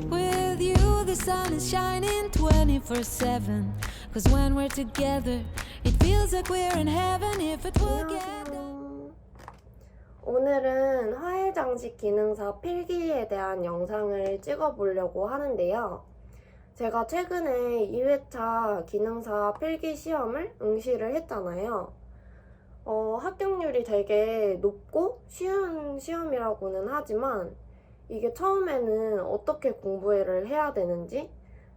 With you, the sun is shining 24/7. Cause when we're together, it feels like we're in heaven if it will get. 오늘은 화해장식 기능사 필기에 대한 영상을 찍어보려고 하는데요. 제가 최근에 2회차 기능사 필기 시험을 응시를 했잖아요. 합격률이 되게 높고 쉬운 시험이라고는 하지만 이게 처음에는 어떻게 공부를 해야 되는지,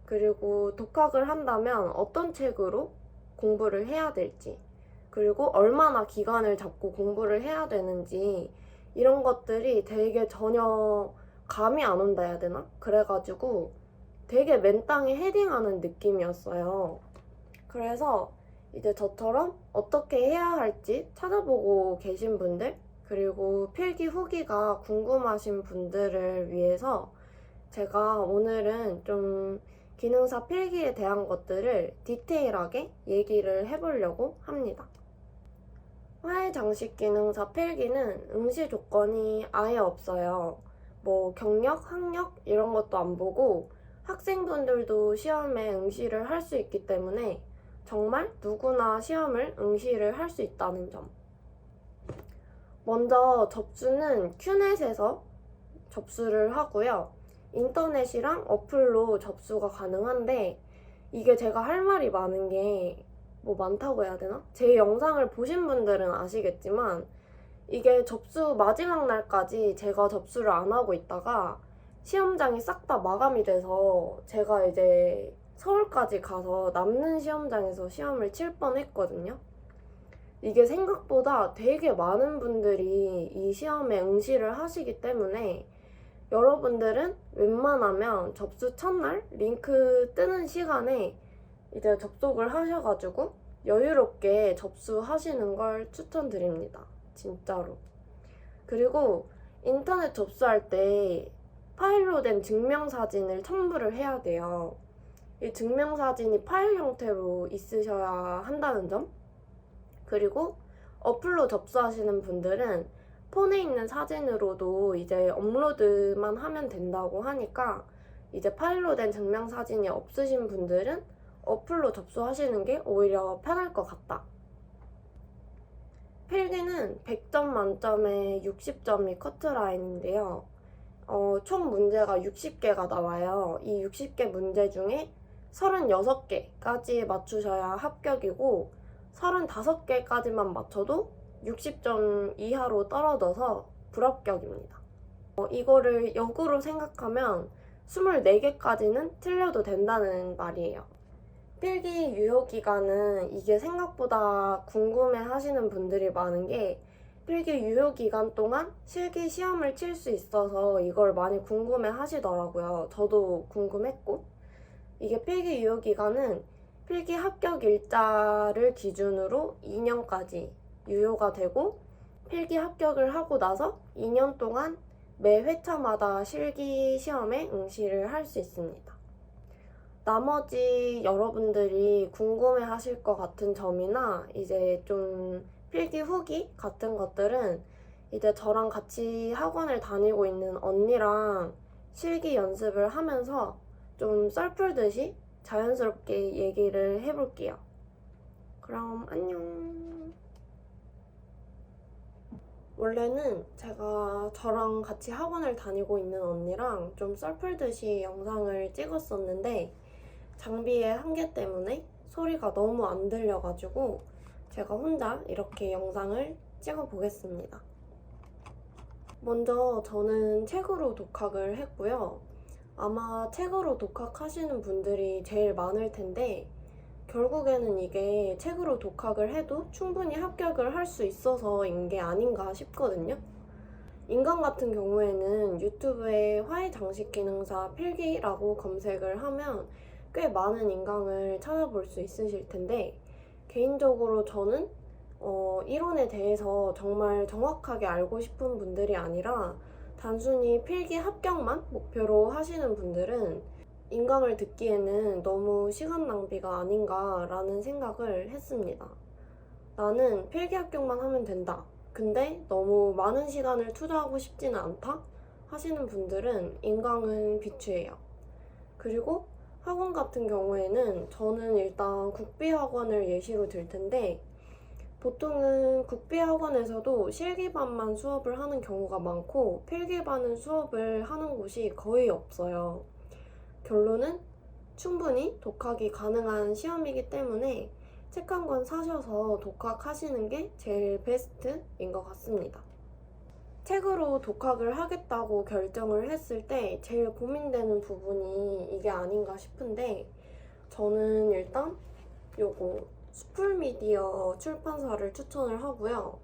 그리고 독학을 한다면 어떤 책으로 공부를 해야 될지, 그리고 얼마나 기간을 잡고 공부를 해야 되는지 이런 것들이 되게 전혀 감이 안 온다 해야 되나? 그래가지고 되게 맨땅에 헤딩하는 느낌이었어요. 그래서 이제 저처럼 어떻게 해야 할지 찾아보고 계신 분들, 그리고 필기 후기가 궁금하신 분들을 위해서 제가 오늘은 좀 기능사 필기에 대한 것들을 디테일하게 얘기를 해보려고 합니다. 화해장식 기능사 필기는 응시 조건이 아예 없어요. 뭐 경력, 학력 이런 것도 안 보고 학생분들도 시험에 응시를 할 수 있기 때문에 정말 누구나 시험을 응시를 할 수 있다는 점. 먼저 접수는 큐넷에서 접수를 하고요. 인터넷이랑 어플로 접수가 가능한데 이게 제가 할 말이 많은 게 뭐 많다고 해야 되나? 제 영상을 보신 분들은 아시겠지만 이게 접수 마지막 날까지 제가 접수를 안 하고 있다가 시험장이 싹 다 마감이 돼서 제가 이제 서울까지 가서 남는 시험장에서 시험을 칠 뻔했거든요. 이게 생각보다 되게 많은 분들이 이 시험에 응시를 하시기 때문에 여러분들은 웬만하면 접수 첫날 링크 뜨는 시간에 이제 접속을 하셔가지고 여유롭게 접수하시는 걸 추천드립니다. 진짜로. 그리고 인터넷 접수할 때 파일로 된 증명사진을 첨부를 해야 돼요. 이 증명사진이 파일 형태로 있으셔야 한다는 점. 그리고 어플로 접수하시는 분들은 폰에 있는 사진으로도 이제 업로드만 하면 된다고 하니까 이제 파일로 된 증명사진이 없으신 분들은 어플로 접수하시는 게 오히려 편할 것 같다. 필기는 100점 만점에 60점이 커트라인인데요. 총 문제가 60개가 나와요. 이 60개 문제 중에 36개까지 맞추셔야 합격이고 35개까지만 맞춰도 60점 이하로 떨어져서 불합격입니다. 이거를 역으로 생각하면 24개까지는 틀려도 된다는 말이에요. 필기 유효기간은 이게 생각보다 궁금해 하시는 분들이 많은 게 필기 유효기간 동안 실기 시험을 칠 수 있어서 이걸 많이 궁금해 하시더라고요. 저도 궁금했고, 이게 필기 유효기간은 필기 합격 일자를 기준으로 2년까지 유효가 되고 필기 합격을 하고 나서 2년 동안 매 회차마다 실기 시험에 응시를 할 수 있습니다. 나머지 여러분들이 궁금해 하실 것 같은 점이나 이제 좀 필기 후기 같은 것들은 이제 저랑 같이 학원을 다니고 있는 언니랑 실기 연습을 하면서 좀 썰풀듯이 자연스럽게 얘기를 해볼게요. 그럼 안녕. 원래는 제가 저랑 같이 학원을 다니고 있는 언니랑 좀 썰풀듯이 영상을 찍었었는데 장비의 한계 때문에 소리가 너무 안 들려가지고 제가 혼자 이렇게 영상을 찍어보겠습니다. 먼저 저는 책으로 독학을 했고요. 아마 책으로 독학하시는 분들이 제일 많을 텐데 결국에는 이게 책으로 독학을 해도 충분히 합격을 할 수 있어서인 게 아닌가 싶거든요. 인강 같은 경우에는 유튜브에 화해장식 기능사 필기라고 검색을 하면 꽤 많은 인강을 찾아볼 수 있으실 텐데 개인적으로 저는 이론에 대해서 정말 정확하게 알고 싶은 분들이 아니라 단순히 필기 합격만 목표로 하시는 분들은 인강을 듣기에는 너무 시간 낭비가 아닌가라는 생각을 했습니다. 나는 필기 합격만 하면 된다. 근데 너무 많은 시간을 투자하고 싶지는 않다 하시는 분들은 인강은 비추예요. 그리고 학원 같은 경우에는 저는 일단 국비학원을 예시로 들 텐데 보통은 국비학원에서도 실기반만 수업을 하는 경우가 많고 필기반은 수업을 하는 곳이 거의 없어요. 결론은 충분히 독학이 가능한 시험이기 때문에 책 한 권 사셔서 독학하시는 게 제일 베스트인 것 같습니다. 책으로 독학을 하겠다고 결정을 했을 때 제일 고민되는 부분이 이게 아닌가 싶은데 저는 일단 요거 수풀미디어 출판사를 추천을 하고요.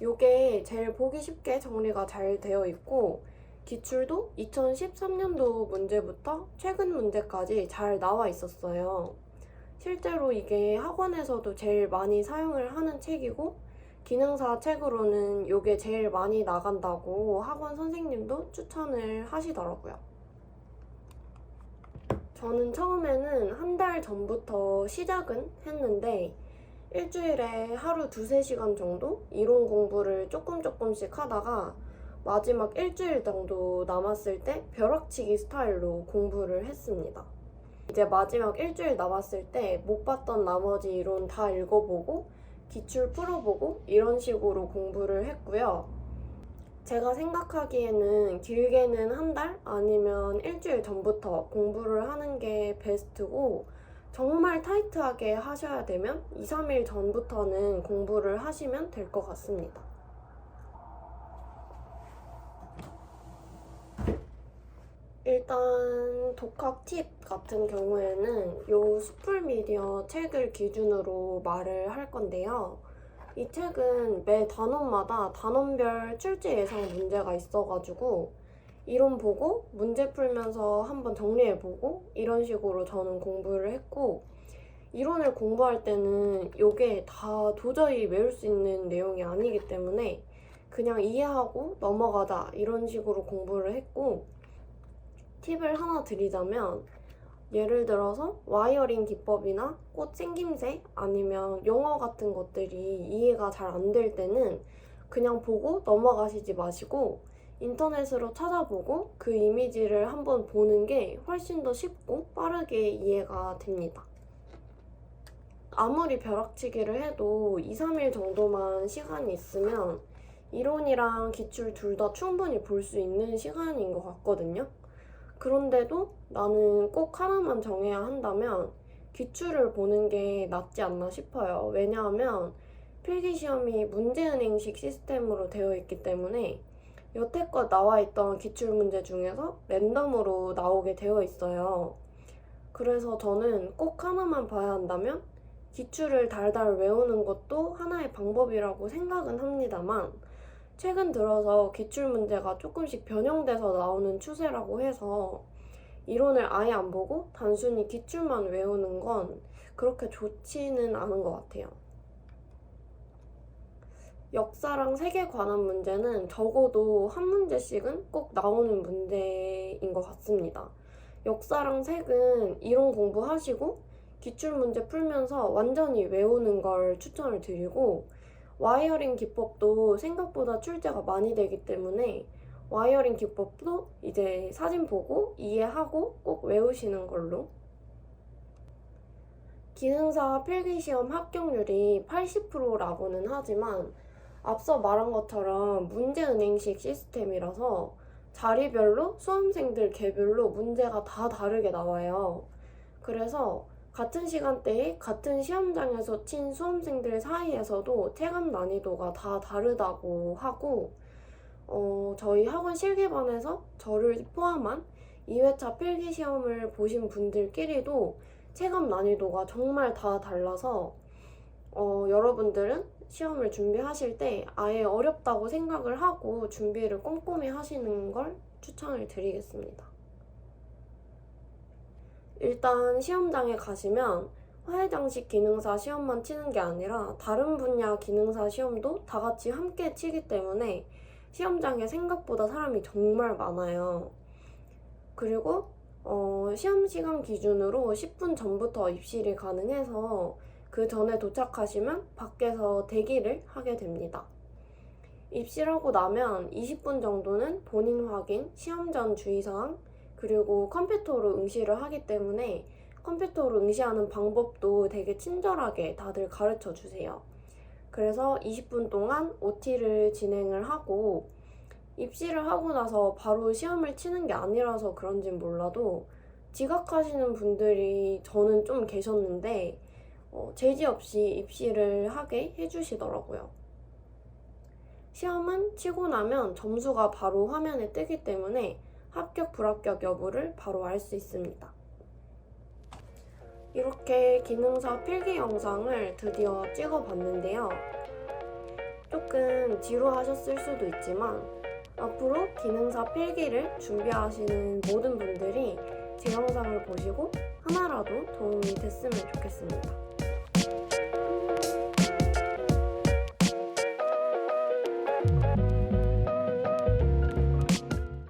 요게 제일 보기 쉽게 정리가 잘 되어 있고 기출도 2013년도 문제부터 최근 문제까지 잘 나와 있었어요. 실제로 이게 학원에서도 제일 많이 사용을 하는 책이고 기능사 책으로는 이게 제일 많이 나간다고 학원 선생님도 추천을 하시더라고요. 저는 처음에는 한 달 전부터 시작은 했는데 일주일에 하루 2-3시간 정도 이론 공부를 조금씩 하다가 마지막 일주일 정도 남았을 때 벼락치기 스타일로 공부를 했습니다. 이제 마지막 일주일 남았을 때 못 봤던 나머지 이론 다 읽어보고 기출 풀어보고 이런 식으로 공부를 했고요. 제가 생각하기에는 길게는 한 달 아니면 일주일 전부터 공부를 하는 게 베스트고 정말 타이트하게 하셔야 되면 2-3일 전부터는 공부를 하시면 될 것 같습니다. 일단 독학 팁 같은 경우에는 요 수풀미디어 책을 기준으로 말을 할 건데요. 이 책은 매 단원마다 단원별 출제 예상 문제가 있어가지고 이론 보고 문제 풀면서 한번 정리해보고 이런 식으로 저는 공부를 했고 이론을 공부할 때는 이게 다 도저히 외울 수 있는 내용이 아니기 때문에 그냥 이해하고 넘어가자 이런 식으로 공부를 했고 팁을 하나 드리자면 예를 들어서 와이어링 기법이나 꽃 생김새 아니면 용어 같은 것들이 이해가 잘 안 될 때는 그냥 보고 넘어가시지 마시고 인터넷으로 찾아보고 그 이미지를 한번 보는 게 훨씬 더 쉽고 빠르게 이해가 됩니다. 아무리 벼락치기를 해도 2-3일 정도만 시간이 있으면 이론이랑 기출 둘 다 충분히 볼 수 있는 시간인 것 같거든요. 그런데도 나는 꼭 하나만 정해야 한다면 기출을 보는 게 낫지 않나 싶어요. 왜냐하면 필기시험이 문제은행식 시스템으로 되어 있기 때문에 여태껏 나와 있던 기출문제 중에서 랜덤으로 나오게 되어 있어요. 그래서 저는 꼭 하나만 봐야 한다면 기출을 달달 외우는 것도 하나의 방법이라고 생각은 합니다만 최근 들어서 기출문제가 조금씩 변형돼서 나오는 추세라고 해서 이론을 아예 안 보고 단순히 기출만 외우는 건 그렇게 좋지는 않은 것 같아요. 역사랑 세계 관한 문제는 적어도 한 문제씩은 꼭 나오는 문제인 것 같습니다. 역사랑 색은 이론 공부하시고 기출문제 풀면서 완전히 외우는 걸 추천을 드리고 와이어링 기법도 생각보다 출제가 많이 되기 때문에 와이어링 기법도 이제 사진 보고 이해하고 꼭 외우시는 걸로. 기능사 필기시험 합격률이 80%라고는 하지만 앞서 말한 것처럼 문제은행식 시스템이라서 자리별로 수험생들 개별로 문제가 다 다르게 나와요. 그래서 같은 시간대에 같은 시험장에서 친 수험생들 사이에서도 체감 난이도가 다 다르다고 하고 저희 학원 실기반에서 저를 포함한 2회차 필기시험을 보신 분들끼리도 체감 난이도가 정말 다 달라서 여러분들은 시험을 준비하실 때 아예 어렵다고 생각을 하고 준비를 꼼꼼히 하시는 걸 추천을 드리겠습니다. 일단 시험장에 가시면 화해장식 기능사 시험만 치는 게 아니라 다른 분야 기능사 시험도 다 같이 함께 치기 때문에 시험장에 생각보다 사람이 정말 많아요. 그리고 시험 시간 기준으로 10분 전부터 입실이 가능해서 그 전에 도착하시면 밖에서 대기를 하게 됩니다. 입실하고 나면 20분 정도는 본인 확인, 시험 전 주의사항, 그리고 컴퓨터로 응시를 하기 때문에 컴퓨터로 응시하는 방법도 되게 친절하게 다들 가르쳐 주세요. 그래서 20분 동안 OT를 진행을 하고 입시를 하고 나서 바로 시험을 치는 게 아니라서 그런진 몰라도 지각하시는 분들이 저는 좀 계셨는데 제지 없이 입시를 하게 해주시더라고요. 시험은 치고 나면 점수가 바로 화면에 뜨기 때문에 합격, 불합격 여부를 바로 알 수 있습니다. 이렇게 기능사 필기 영상을 드디어 찍어봤는데요. 조금 지루하셨을 수도 있지만 앞으로 기능사 필기를 준비하시는 모든 분들이 제 영상을 보시고 하나라도 도움이 됐으면 좋겠습니다.